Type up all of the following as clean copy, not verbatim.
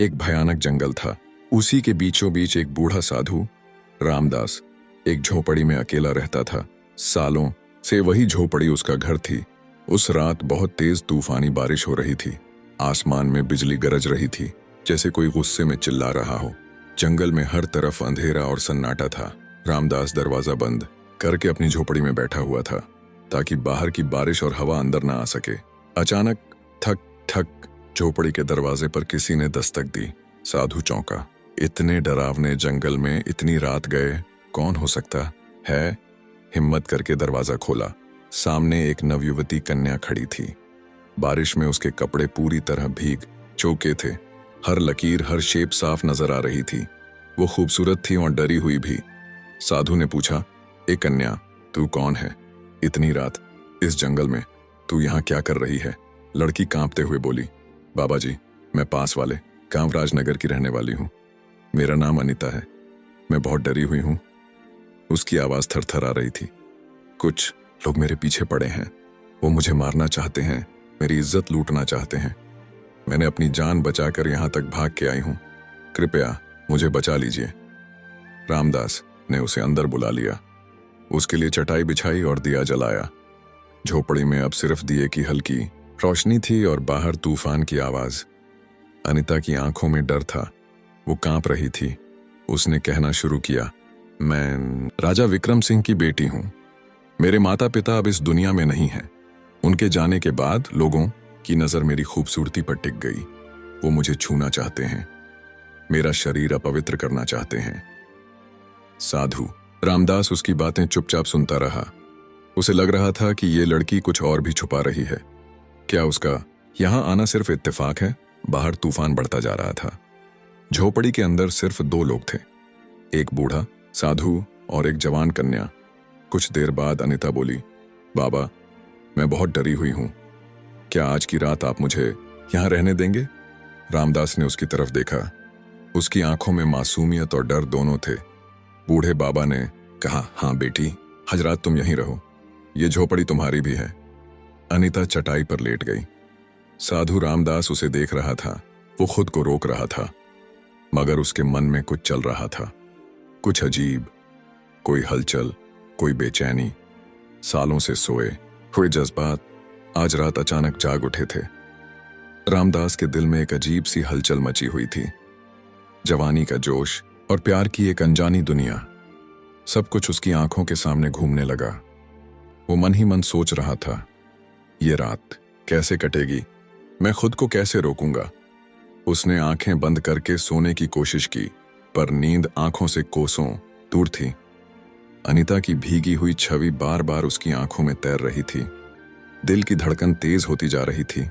एक भयानक जंगल था। उसी के बीचों बीच एक बूढ़ा साधु रामदास एक झोपड़ी में अकेला रहता था। सालों से वही झोपड़ी उसका घर थी। उस रात बहुत तेज तूफानी बारिश हो रही थी। आसमान में बिजली गरज रही थी, जैसे कोई गुस्से में चिल्ला रहा हो। जंगल में हर तरफ अंधेरा और सन्नाटा था। रामदास दरवाजा बंद करके अपनी झोपड़ी में बैठा हुआ था, ताकि बाहर की बारिश और हवा अंदर ना आ सके। अचानक ठक ठक झोपड़ी के दरवाजे पर किसी ने दस्तक दी। साधु चौंका। इतने डरावने जंगल में इतनी रात गए कौन हो सकता है? हिम्मत करके दरवाजा खोला। सामने एक नवयुवती कन्या खड़ी थी। बारिश में उसके कपड़े पूरी तरह भीग चुके थे। हर लकीर, हर शेप साफ नजर आ रही थी। वो खूबसूरत थी और डरी हुई भी। साधु ने पूछा, ए कन्या, तू कौन है? इतनी रात इस जंगल में तू यहाँ क्या कर रही है? लड़की कांपते हुए बोली, बाबा जी, मैं पास वाले कामराज नगर की रहने वाली हूँ। मेरा नाम अनीता है। मैं बहुत डरी हुई हूँ। उसकी आवाज थरथर आ रही थी। कुछ लोग मेरे पीछे पड़े हैं। वो मुझे मारना चाहते हैं, मेरी इज्जत लूटना चाहते हैं। मैंने अपनी जान बचाकर यहाँ तक भाग के आई हूँ। कृपया मुझे बचा लीजिए। रामदास ने उसे अंदर बुला लिया। उसके लिए चटाई बिछाई और दिया जलाया। झोपड़ी में अब सिर्फ दिए की हल्की रोशनी थी और बाहर तूफान की आवाज। अनीता की आंखों में डर था। वो कांप रही थी। उसने कहना शुरू किया, मैं राजा विक्रम सिंह की बेटी हूं। मेरे माता पिता अब इस दुनिया में नहीं हैं। उनके जाने के बाद लोगों की नजर मेरी खूबसूरती पर टिक गई। वो मुझे छूना चाहते हैं, मेरा शरीर अपवित्र करना चाहते हैं। साधु रामदास उसकी बातें चुपचाप सुनता रहा। उसे लग रहा था कि ये लड़की कुछ और भी छुपा रही है। क्या उसका यहां आना सिर्फ इत्तेफाक है? बाहर तूफान बढ़ता जा रहा था। झोपड़ी के अंदर सिर्फ दो लोग थे, एक बूढ़ा साधु और एक जवान कन्या। कुछ देर बाद अनीता बोली, बाबा, मैं बहुत डरी हुई हूं। क्या आज की रात आप मुझे यहां रहने देंगे? रामदास ने उसकी तरफ देखा। उसकी आंखों में मासूमियत और डर दोनों थे। बूढ़े बाबा ने कहा, हाँ बेटी, आज रात तुम यहीं रहो। ये झोपड़ी तुम्हारी भी है। अनीता चटाई पर लेट गई। साधु रामदास उसे देख रहा था। वो खुद को रोक रहा था, मगर उसके मन में कुछ चल रहा था, कुछ अजीब, कोई हलचल, कोई बेचैनी। सालों से सोए हुए जज्बात आज रात अचानक जाग उठे थे। रामदास के दिल में एक अजीब सी हलचल मची हुई थी। जवानी का जोश और प्यार की एक अनजानी दुनिया, सब कुछ उसकी आंखों के सामने घूमने लगा। वो मन ही मन सोच रहा था, ये रात कैसे कटेगी? मैं खुद को कैसे रोकूंगा? उसने आंखें बंद करके सोने की कोशिश की, पर नींद आंखों से कोसों दूर थी। अनीता की भीगी हुई छवि बार बार उसकी आंखों में तैर रही थी। दिल की धड़कन तेज होती जा रही थी।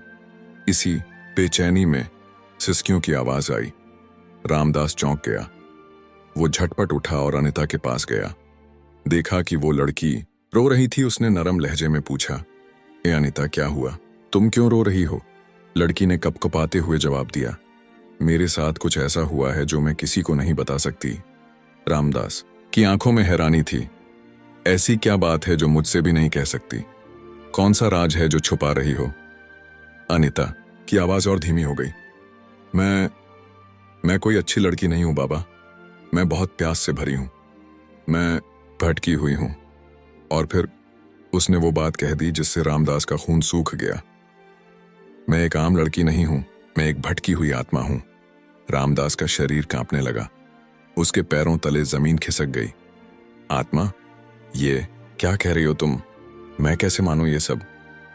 इसी बेचैनी में सिसकियों की आवाज आई। रामदास चौंक गया। वो झटपट उठा और अनीता के पास गया। देखा कि वो लड़की रो रही थी। उसने नरम लहजे में पूछा, ए अनीता, क्या हुआ? तुम क्यों रो रही हो? लड़की ने कपकपाते हुए जवाब दिया, मेरे साथ कुछ ऐसा हुआ है जो मैं किसी को नहीं बता सकती। रामदास की आंखों में हैरानी थी। ऐसी क्या बात है जो मुझसे भी नहीं कह सकती? कौन सा राज है जो छुपा रही हो? अनीता की आवाज और धीमी हो गई। मैं कोई अच्छी लड़की नहीं हूं बाबा। मैं बहुत प्यास से भरी हूं। मैं भटकी हुई हूं। और फिर उसने वो बात कह दी जिससे रामदास का खून सूख गया। मैं एक आम लड़की नहीं हूं, मैं एक भटकी हुई आत्मा हूं। रामदास का शरीर कांपने लगा। उसके पैरों तले जमीन खिसक गई। आत्मा? ये क्या कह रही हो तुम? मैं कैसे मानूं ये सब?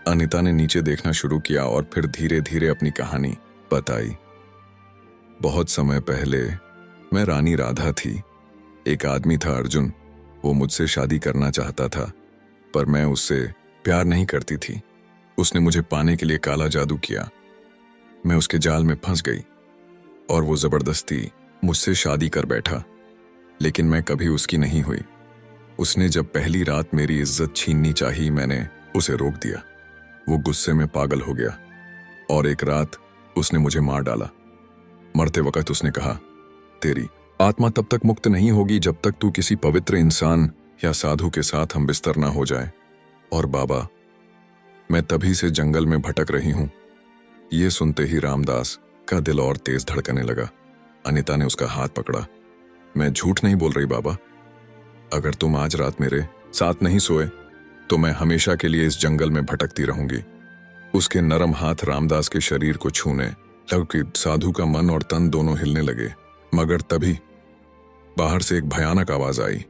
अनीता ने नीचे देखना शुरू किया और फिर धीरे धीरे अपनी कहानी बताई। बहुत समय पहले मैं रानी राधा थी। एक आदमी था अर्जुन। वो मुझसे शादी करना चाहता था, पर मैं उससे प्यार नहीं करती थी। उसने मुझे पाने के लिए काला जादू किया। मैं उसके जाल में फंस गई और वो जबरदस्ती मुझसे शादी कर बैठा, लेकिन मैं कभी उसकी नहीं हुई। उसने जब पहली रात मेरी इज्जत छीननी चाही, मैंने उसे रोक दिया। वो गुस्से में पागल हो गया और एक रात उसने मुझे मार डाला। मरते वक्त उसने कहा, तेरी आत्मा तब तक मुक्त नहीं होगी जब तक तू किसी पवित्र इंसान या साधु के साथ हम बिस्तर ना हो जाए। और बाबा, मैं तभी से जंगल में भटक रही हूं। ये सुनते ही रामदास का दिल और तेज धड़कने लगा। अनिता ने उसका हाथ पकड़ा। मैं झूठ नहीं बोल रही बाबा। अगर तुम आज रात मेरे साथ नहीं सोए तो मैं हमेशा के लिए इस जंगल में भटकती रहूंगी। उसके नरम हाथ रामदास के शरीर को छूने लगे। साधु का मन और तन दोनों हिलने लगे। मगर तभी बाहर से एक भयानक आवाज आई,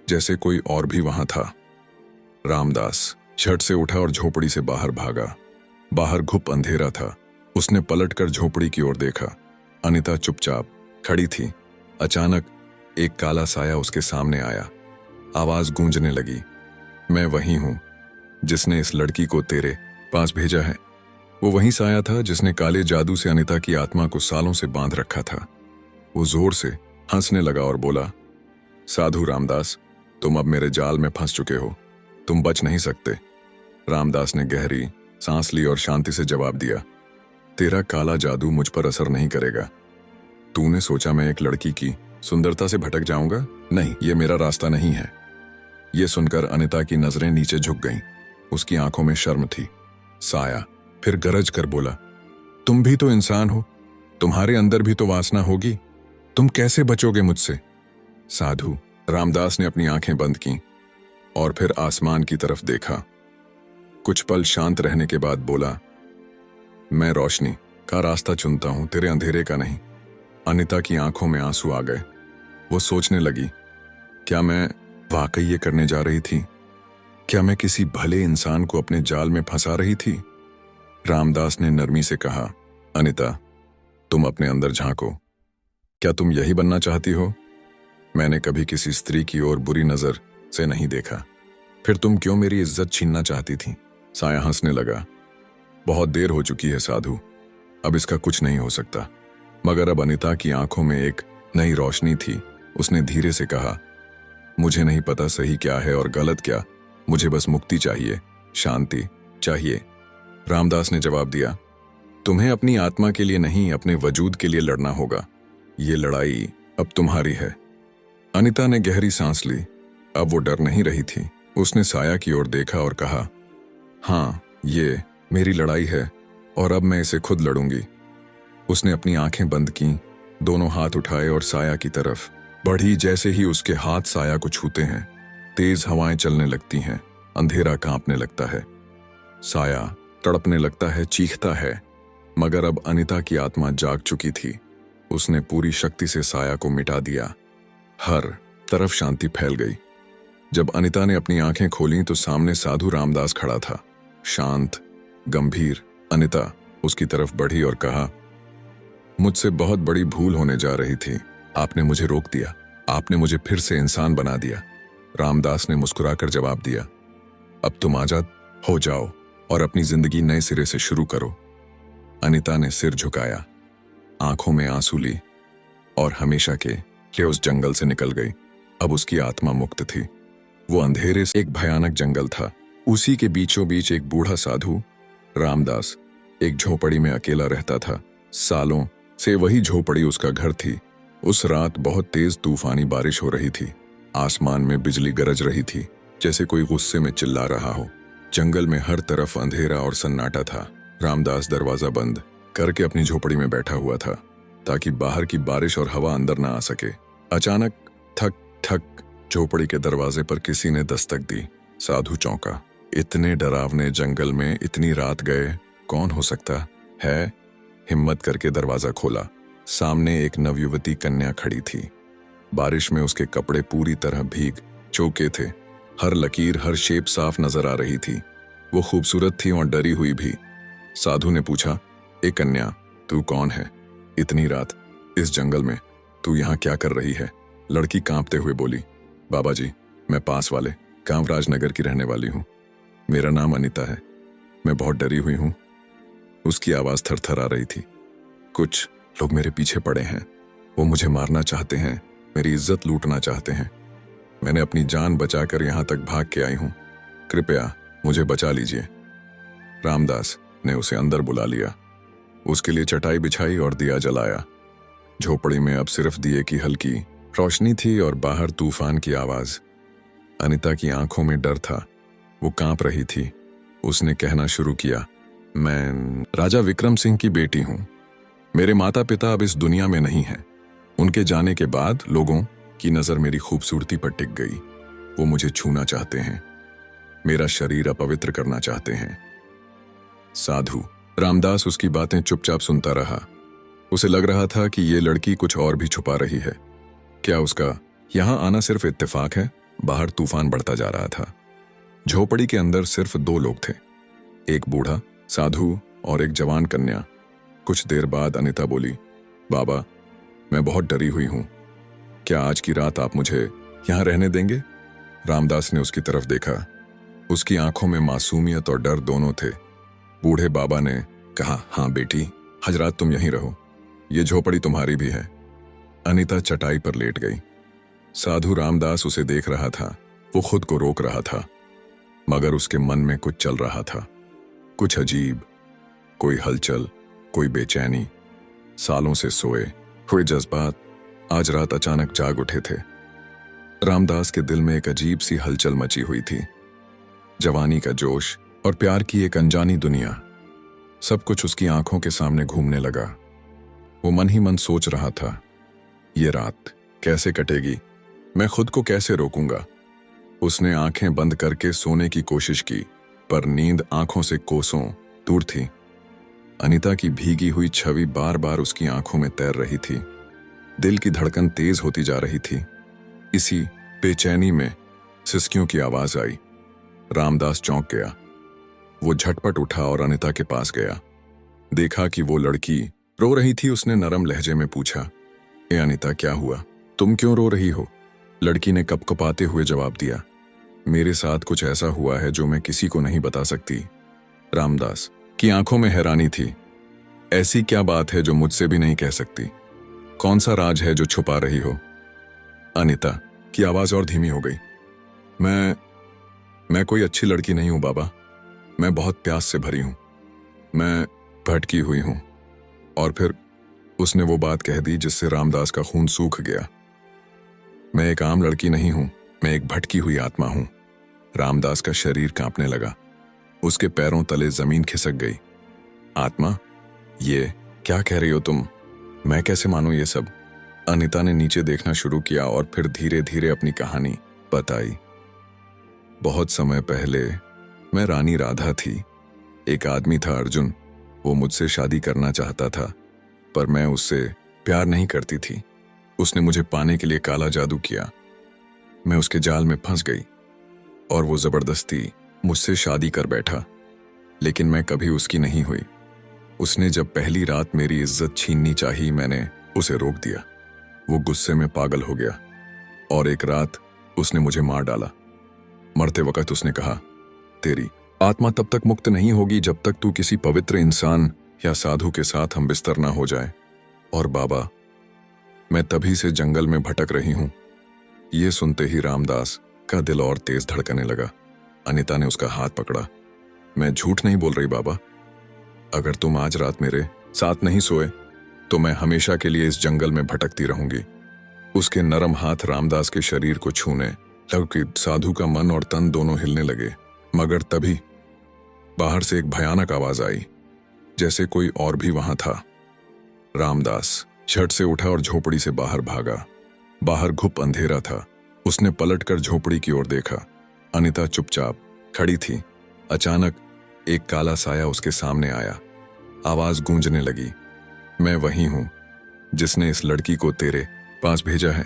जैसे कोई और भी वहां था। रामदास झट से उठा और झोपड़ी से बाहर भागा। बाहर घुप अंधेरा था। उसने पलटकर झोपड़ी की ओर देखा। अनिता चुपचाप खड़ी थी। अचानक एक काला साया उसके सामने आया। आवाज गूंजने लगी, मैं वही हूं जिसने इस लड़की को तेरे पास भेजा है। वो वही साया था जिसने काले जादू से अनिता की आत्मा को सालों से बांध रखा था। वो जोर से हंसने लगा और बोला, साधु रामदास, तुम अब मेरे जाल में फंस चुके हो। तुम बच नहीं सकते। रामदास ने गहरी सांस ली और शांति से जवाब दिया, तेरा काला जादू मुझ पर असर नहीं करेगा। तूने सोचा मैं एक लड़की की सुंदरता से भटक जाऊंगा? नहीं, ये मेरा रास्ता नहीं है। ये सुनकर अनिता की नजरें नीचे झुक गईं। उसकी आंखों में शर्म थी। साया फिर गरज कर बोला, तुम भी तो इंसान हो, तुम्हारे अंदर भी तो वासना होगी। तुम कैसे बचोगे मुझसे? साधु रामदास ने अपनी आंखें बंद की और फिर आसमान की तरफ देखा। कुछ पल शांत रहने के बाद बोला, मैं रोशनी का रास्ता चुनता हूं, तेरे अंधेरे का नहीं। अनिता की आंखों में आंसू आ गए। वो सोचने लगी, क्या मैं वाकई ये करने जा रही थी? क्या मैं किसी भले इंसान को अपने जाल में फंसा रही थी? रामदास ने नरमी से कहा, अनिता, तुम अपने अंदर झांको। क्या तुम यही बनना चाहती हो? मैंने कभी किसी स्त्री की ओर बुरी नजर से नहीं देखा। फिर तुम क्यों मेरी इज्जत छीनना चाहती थी? साया हंसने लगा, बहुत देर हो चुकी है साधु, अब इसका कुछ नहीं हो सकता। मगर अब अनिता की आंखों में एक नई रोशनी थी। उसने धीरे से कहा, मुझे नहीं पता सही क्या है और गलत क्या, मुझे बस मुक्ति चाहिए, शांति चाहिए। रामदास ने जवाब दिया, तुम्हें अपनी आत्मा के लिए नहीं, अपने वजूद के लिए लड़ना होगा। ये लड़ाई अब तुम्हारी है। अनिता ने गहरी सांस ली। अब वो डर नहीं रही थी। उसने साया की ओर देखा और कहा, हाँ, ये मेरी लड़ाई है और अब मैं इसे खुद लड़ूंगी। उसने अपनी आंखें बंद की, दोनों हाथ उठाए और साया की तरफ बढ़ी। जैसे ही उसके हाथ साया को छूते हैं, तेज हवाएं चलने लगती हैं, अंधेरा कांपने लगता है, साया तड़पने लगता है, चीखता है। मगर अब अनिता की आत्मा जाग चुकी थी। उसने पूरी शक्ति से साया को मिटा दिया। हर तरफ शांति फैल गई। जब अनिता ने अपनी आंखें खोलीं तो सामने साधु रामदास खड़ा था, शांत, गंभीर। अनिता उसकी तरफ बढ़ी और कहा, मुझसे बहुत बड़ी भूल होने जा रही थी। आपने मुझे रोक दिया, आपने मुझे फिर से इंसान बना दिया। रामदास ने मुस्कुराकर जवाब दिया, अब तुम आजाद हो जाओ और अपनी जिंदगी नए सिरे से शुरू करो। अनिता ने सिर झुकाया, आंखों में आंसू ली और हमेशा के लिए उस जंगल से निकल गई। अब उसकी आत्मा मुक्त थी। वो अंधेरे से एक भयानक जंगल था। उसी के बीचों बीच एक बूढ़ा साधु रामदास एक झोपड़ी में अकेला रहता था। सालों से वही झोपड़ी उसका घर थी। उस रात बहुत तेज तूफानी बारिश हो रही थी। आसमान में बिजली गरज रही थी, जैसे कोई गुस्से में चिल्ला रहा हो। जंगल में हर तरफ अंधेरा और सन्नाटा था। रामदास दरवाजा बंद करके अपनी झोपड़ी में बैठा हुआ था, ताकि बाहर की बारिश और हवा अंदर ना आ सके। अचानक ठक ठक झोपड़ी के दरवाजे पर किसी ने दस्तक दी। साधु चौंका। इतने डरावने जंगल में इतनी रात गए कौन हो सकता है? हिम्मत करके दरवाजा खोला। सामने एक नवयुवती कन्या खड़ी थी। बारिश में उसके कपड़े पूरी तरह भीग चुके थे। हर लकीर, हर शेप साफ नजर आ रही थी। वो खूबसूरत थी और डरी हुई भी। साधु ने पूछा, ए कन्या, तू कौन है? इतनी रात इस जंगल में तू यहाँ क्या कर रही है? लड़की कांपते हुए बोली, बाबा जी, मैं पास वाले कामराज नगर की रहने वाली हूँ। मेरा नाम अनिता है। मैं बहुत डरी हुई हूँ। उसकी आवाज थरथर आ रही थी। कुछ लोग मेरे पीछे पड़े हैं। वो मुझे मारना चाहते हैं, मेरी इज्जत लूटना चाहते हैं। मैंने अपनी जान बचाकर यहाँ तक भाग के आई हूँ। कृपया मुझे बचा लीजिए। रामदास ने उसे अंदर बुला लिया। उसके लिए चटाई बिछाई और दिया जलाया। झोपड़ी में अब सिर्फ दिए की हल्की रोशनी थी और बाहर तूफान की आवाज। अनिता की आंखों में डर था। वो कांप रही थी। उसने कहना शुरू किया, मैं राजा विक्रम सिंह की बेटी हूं। मेरे माता पिता अब इस दुनिया में नहीं हैं। उनके जाने के बाद लोगों की नजर मेरी खूबसूरती पर टिक गई। वो मुझे छूना चाहते हैं, मेरा शरीर अपवित्र करना चाहते हैं। साधु रामदास उसकी बातें चुपचाप सुनता रहा। उसे लग रहा था कि ये लड़की कुछ और भी छुपा रही है। क्या उसका यहां आना सिर्फ इत्तेफाक है? बाहर तूफान बढ़ता जा रहा था। झोपड़ी के अंदर सिर्फ दो लोग थे, एक बूढ़ा साधु और एक जवान कन्या। कुछ देर बाद अनिता बोली, बाबा, मैं बहुत डरी हुई हूं। क्या आज की रात आप मुझे यहां रहने देंगे? रामदास ने उसकी तरफ देखा। उसकी आंखों में मासूमियत और डर दोनों थे। बूढ़े बाबा ने कहा, हाँ बेटी, आज रात तुम यहीं रहो, ये झोपड़ी तुम्हारी भी है। अनिता चटाई पर लेट गई। साधु रामदास उसे देख रहा था। वो खुद को रोक रहा था, मगर उसके मन में कुछ चल रहा था, कुछ अजीब, कोई हलचल, कोई बेचैनी। सालों से सोए हुए जज्बात आज रात अचानक जाग उठे थे। रामदास के दिल में एक अजीब सी हलचल मची हुई थी। जवानी का जोश और प्यार की एक अनजानी दुनिया, सब कुछ उसकी आंखों के सामने घूमने लगा। वो मन ही मन सोच रहा था, ये रात कैसे कटेगी, मैं खुद को कैसे रोकूंगा। उसने आंखें बंद करके सोने की कोशिश की, पर नींद आंखों से कोसों दूर थी। अनिता की भीगी हुई छवि बार बार उसकी आंखों में तैर रही थी। दिल की धड़कन तेज होती जा रही थी। इसी बेचैनी में सिसकियों की आवाज आई। रामदास चौंक गया। वो झटपट उठा और अनिता के पास गया। देखा कि वो लड़की रो रही थी। उसने नरम लहजे में पूछा, ए अनिता, क्या हुआ? तुम क्यों रो रही हो? लड़की ने कपकपाते हुए जवाब दिया, मेरे साथ कुछ ऐसा हुआ है जो मैं किसी को नहीं बता सकती। रामदास की आंखों में हैरानी थी। ऐसी क्या बात है जो मुझसे भी नहीं कह सकती? कौन सा राज है जो छुपा रही हो? अनिता की आवाज और धीमी हो गई। मैं कोई अच्छी लड़की नहीं हूं बाबा। मैं बहुत प्यास से भरी हूं। मैं भटकी हुई हूं। और फिर उसने वो बात कह दी जिससे रामदास का खून सूख गया। मैं एक आम लड़की नहीं हूं, मैं एक भटकी हुई आत्मा हूं। रामदास का शरीर कांपने लगा। उसके पैरों तले जमीन खिसक गई। आत्मा? ये क्या कह रही हो तुम? मैं कैसे मानूं ये सब? अनिता ने नीचे देखना शुरू किया और फिर धीरे धीरे अपनी कहानी बताई। बहुत समय पहले मैं रानी राधा थी। एक आदमी था अर्जुन। वो मुझसे शादी करना चाहता था, पर मैं उससे प्यार नहीं करती थी। उसने मुझे पाने के लिए काला जादू किया। मैं उसके जाल में फंस गई और वो जबरदस्ती मुझसे शादी कर बैठा, लेकिन मैं कभी उसकी नहीं हुई। उसने जब पहली रात मेरी इज्जत छीननी चाही, मैंने उसे रोक दिया। वो गुस्से में पागल हो गया और एक रात उसने मुझे मार डाला। मरते वक्त उसने कहा, तेरी आत्मा तब तक मुक्त नहीं होगी जब तक तू किसी पवित्र इंसान या साधु के साथ हम बिस्तर ना हो जाए। और बाबा, मैं तभी से जंगल में भटक रही हूं। ये सुनते ही रामदास का दिल और तेज धड़कने लगा। अनिता ने उसका हाथ पकड़ा। मैं झूठ नहीं बोल रही बाबा। अगर तुम आज रात मेरे साथ नहीं सोए तो मैं हमेशा के लिए इस जंगल में भटकती रहूंगी। उसके नरम हाथ रामदास के शरीर को छूने लगे। साधु का मन और तन दोनों हिलने लगे। मगर तभी बाहर से एक भयानक आवाज आई, जैसे कोई और भी वहां था। रामदास झट से उठा और झोपड़ी से बाहर भागा। बाहर घुप अंधेरा था। उसने पलटकर झोपड़ी की ओर देखा। अनिता चुपचाप खड़ी थी। अचानक एक काला साया उसके सामने आया। आवाज गूंजने लगी, मैं वही हूं जिसने इस लड़की को तेरे पास भेजा है।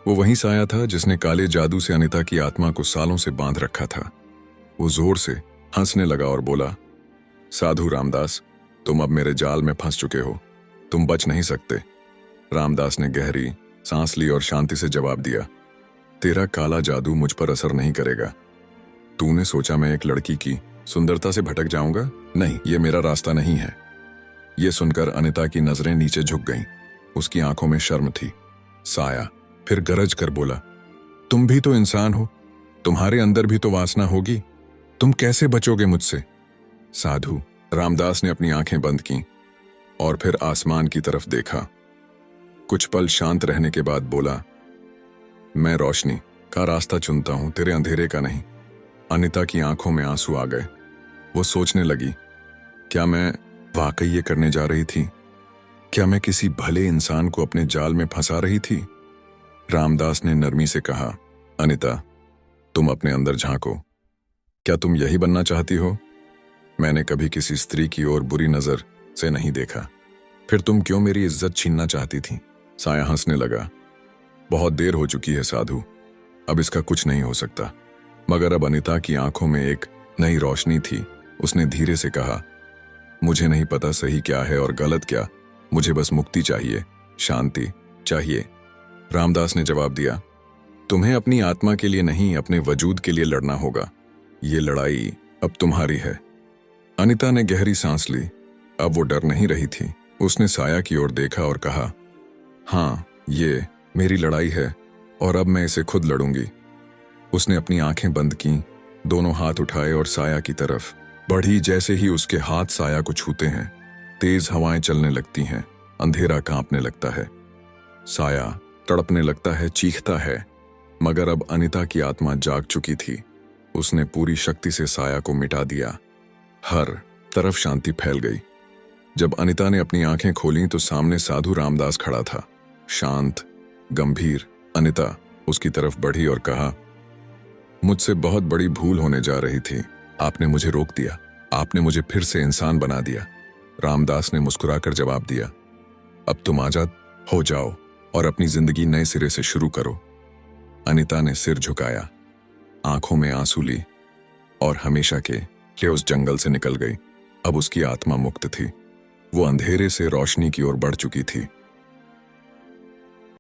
वो वही साया था जिसने काले जादू से अनिता की आत्मा को सालों से बांध रखा था। वो जोर से हंसने लगा और बोला, साधु रामदास, तुम अब मेरे जाल में फंस चुके हो। तुम बच नहीं सकते। रामदास ने गहरी सांस ली और शांति से जवाब दिया, तेरा काला जादू मुझ पर असर नहीं करेगा। तूने सोचा मैं एक लड़की की सुंदरता से भटक जाऊंगा? नहीं, ये मेरा रास्ता नहीं है। ये सुनकर अनिता की नजरें नीचे झुक गईं। उसकी आंखों में शर्म थी। साया फिर गरज कर बोला, तुम भी तो इंसान हो, तुम्हारे अंदर भी तो वासना होगी। तुम कैसे बचोगे मुझसे? साधु रामदास ने अपनी आंखें बंद की और फिर आसमान की तरफ देखा। कुछ पल शांत रहने के बाद बोला, मैं रोशनी का रास्ता चुनता हूं, तेरे अंधेरे का नहीं। अनिता की आंखों में आंसू आ गए। वो सोचने लगी, क्या मैं वाकई ये करने जा रही थी? क्या मैं किसी भले इंसान को अपने जाल में फंसा रही थी? रामदास ने नरमी से कहा, अनिता, तुम अपने अंदर झांको। क्या तुम यही बनना चाहती हो? मैंने कभी किसी स्त्री की ओर बुरी नजर से नहीं देखा। फिर तुम क्यों मेरी इज्जत छीनना चाहती थी? साया हंसने लगा। बहुत देर हो चुकी है साधु, अब इसका कुछ नहीं हो सकता। मगर अब अनिता की आंखों में एक नई रोशनी थी। उसने धीरे से कहा, मुझे नहीं पता सही क्या है और गलत क्या, मुझे बस मुक्ति चाहिए, शांति चाहिए। रामदास ने जवाब दिया, तुम्हें अपनी आत्मा के लिए नहीं, अपने वजूद के लिए लड़ना होगा। ये लड़ाई अब तुम्हारी है। अनिता ने गहरी सांस ली। अब वो डर नहीं रही थी। उसने साया की ओर देखा और कहा, हाँ, ये मेरी लड़ाई है और अब मैं इसे खुद लड़ूंगी। उसने अपनी आंखें बंद की, दोनों हाथ उठाए और साया की तरफ बढ़ी। जैसे ही उसके हाथ साया को छूते हैं, तेज हवाएं चलने लगती हैं, अंधेरा कांपने लगता है, साया तड़पने लगता है, चीखता है। मगर अब अनिता की आत्मा जाग चुकी थी। उसने पूरी शक्ति से साया को मिटा दिया। हर तरफ शांति फैल गई। जब अनिता ने अपनी आंखें खोलीं तो सामने साधु रामदास खड़ा था, शांत, गंभीर। अनिता उसकी तरफ बढ़ी और कहा, मुझसे बहुत बड़ी भूल होने जा रही थी। आपने मुझे रोक दिया, आपने मुझे फिर से इंसान बना दिया। रामदास ने मुस्कुराकर जवाब दिया, अब तुम आजाद हो जाओ और अपनी जिंदगी नए सिरे से शुरू करो। अनिता ने सिर झुकाया, आंखों में आंसू ली और हमेशा के लिए उस जंगल से निकल गई। अब उसकी आत्मा मुक्त थी। वो अंधेरे से रोशनी की ओर बढ़ चुकी थी।